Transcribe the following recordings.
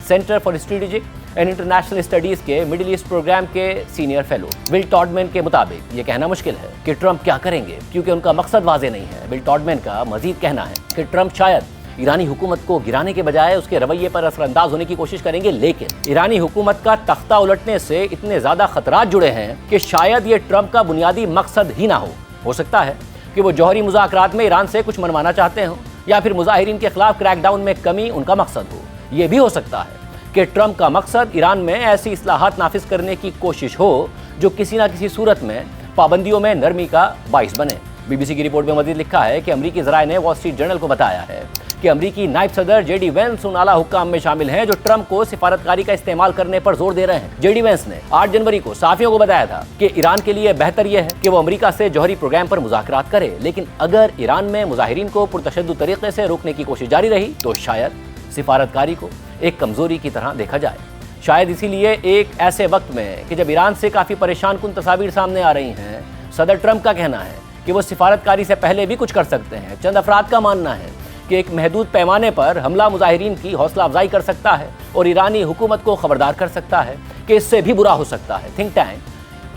Centre for strategic and international studies के middle east programme के senior fellow will टॉडमैन के मुताबिक ये कहना मुश्किल है कि ट्रंप क्या करेंगे, क्योंकि उनका मकसद वाज़ेह नहीं है। विल टॉडमैन का मजीद कहना है कि ट्रंप शायद ईरानी हुकूमत को गिराने के बजाय उसके रवैये पर असरअंदाज होने की कोशिश करेंगे, लेकिन ईरानी हुकूमत का तख्ता उलटने से इतने ज़्यादा खतरात जुड़े हैं कि शायद ये ट्रंप का बुनियादी मकसद ही ना हो सकता है कि वो जौहरी मुज़ाकरात में ईरान से कुछ मनवाना चाहते हों, या फिर मुजाहिरीन के खिलाफ क्रैकडाउन में कमी उनका मकसद हो। ये भी हो सकता है कि ट्रंप का मकसद ईरान में ऐसी इस्लाहात नाफिज करने की कोशिश हो जो किसी न किसी सूरत में पाबंदियों में नरमी का बाइस बने। BBC की रिपोर्ट में मज़ीद लिखा है कि अमरीकी ज़राए ने वॉल स्ट्रीट जर्नल को बताया है कि अमरीकी नायब सदर JD वेंस उन आला हुक्काम में शामिल हैं जो ट्रंप को सिफारतकारी का इस्तेमाल करने पर जोर दे रहे हैं। JD वेंस ने 8 जनवरी को सहाफ़ियों को बताया था कि ईरान के लिए बेहतर यह है कि वो अमरीका से जौहरी प्रोग्राम पर मुज़ाकरात करे, लेकिन अगर ईरान में मुजाहिरीन को पुरतशद्दुद तरीके से रोकने की कोशिश जारी रही तो शायद सिफारतकारी को एक कमज़ोरी की तरह देखा जाए। शायद इसीलिए एक ऐसे वक्त में कि जब ईरान से काफ़ी परेशान कुन तस्वीर सामने आ रही हैं, सदर ट्रंप का कहना है कि वो सिफारतकारी से पहले भी कुछ कर सकते हैं। चंद अफराद का मानना है कि एक महदूद पैमाने पर हमला मुजाहिरीन की हौसला अफजाई कर सकता है और ईरानी हुकूमत को खबरदार कर सकता है कि इससे भी बुरा हो सकता है। थिंक टैंक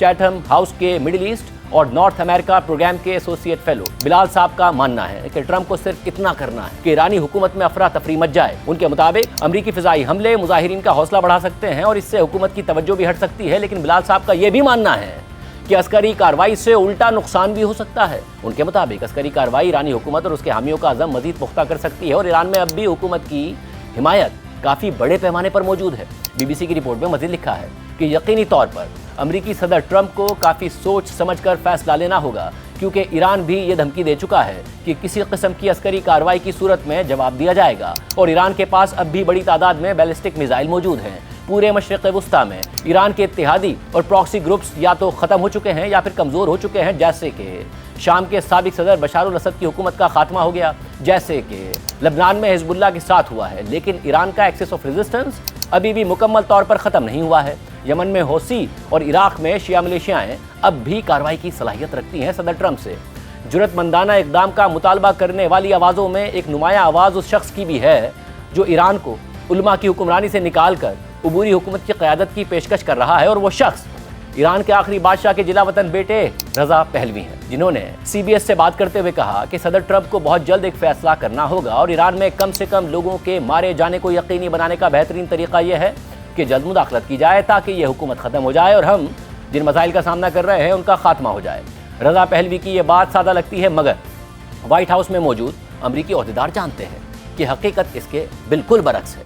चैथम हाउस के मिडिल ईस्ट और नॉर्थ अमेरिका प्रोग्राम के एसोसिएट फेलो बिलाल साहब का मानना है कि ट्रंप को सिर्फ इतना करना है कि ईरानी हुकूमत में अफरा तफरी मच जाए। उनके मुताबिक अमरीकी फिजाई हमले मुजाहिरीन का हौसला बढ़ा सकते हैं और इससे हुकूमत की तवज्जो भी हट सकती है, लेकिन बिलाल साहब का यह भी मानना है कि अस्करी कार्रवाई से उल्टा नुकसान भी हो सकता है। उनके मुताबिक अस्करी कार्रवाई ईरानी हुकूमत और उसके हामियों का अज़म मजीद पुख्ता कर सकती है और ईरान में अब भी हुकूमत की हिमायत काफ़ी बड़े पैमाने पर मौजूद है। BBC की रिपोर्ट में मजीद लिखा है कि यकीनी तौर पर अमरीकी सदर ट्रंप को काफ़ी सोच समझकर फैसला लेना होगा, क्योंकि ईरान भी ये धमकी दे चुका है कि किसी किस्म की अस्करी कार्रवाई की सूरत में जवाब दिया जाएगा और ईरान के पास अब भी बड़ी तादाद में बैलिस्टिक मिसाइल मौजूद हैं। पूरे मशरिक़ वुस्ता में ईरान के इत्तेहादी और प्रॉक्सी ग्रुप्स या तो ख़त्म हो चुके हैं या फिर कमज़ोर हो चुके हैं, जैसे कि शाम के साबिक सदर बशार अल असद की हुकूमत का खात्मा हो गया, जैसे कि लबनान में हिजबुल्लाह के साथ हुआ है। लेकिन ईरान का एक्सिस ऑफ रेजिस्टेंस अभी भी मुकम्मल तौर पर ख़त्म नहीं हुआ है। यमन में हौसी और इराक़ में शिया मिलिशियाएँ अब भी कार्रवाई की सलाहियत रखती हैं। सदर ट्रंप से जुरतमंदाना इक़दाम का मुतालबा करने वाली आवाज़ों में एक नुमाया आवाज़ उस शख्स की भी है जो ईरान को उलमा की हुक्मरानी से निकाल कर उबूरी हुकूमत की क़यादत की पेशकश कर रहा है, और वो शख्स ईरान के आखिरी बादशाह के जिला वतन बेटे रज़ा पहलवी हैं, जिन्होंने CBS से बात करते हुए कहा कि सदर ट्रंप को बहुत जल्द एक फ़ैसला करना होगा और ईरान में कम से कम लोगों के मारे जाने को यकीनी बनाने का बेहतरीन तरीका यह है कि जल्द मुदाखलत की जाए ताकि ये हुकूमत ख़त्म हो जाए और हम जिन मसाइल का सामना कर रहे हैं उनका खात्मा हो जाए। रज़ा पहलवी की ये बात सादा लगती है, मगर व्हाइट हाउस में मौजूद अमरीकी ओहदेदार जानते हैं कि हकीकत इसके बिल्कुल बरक्स है।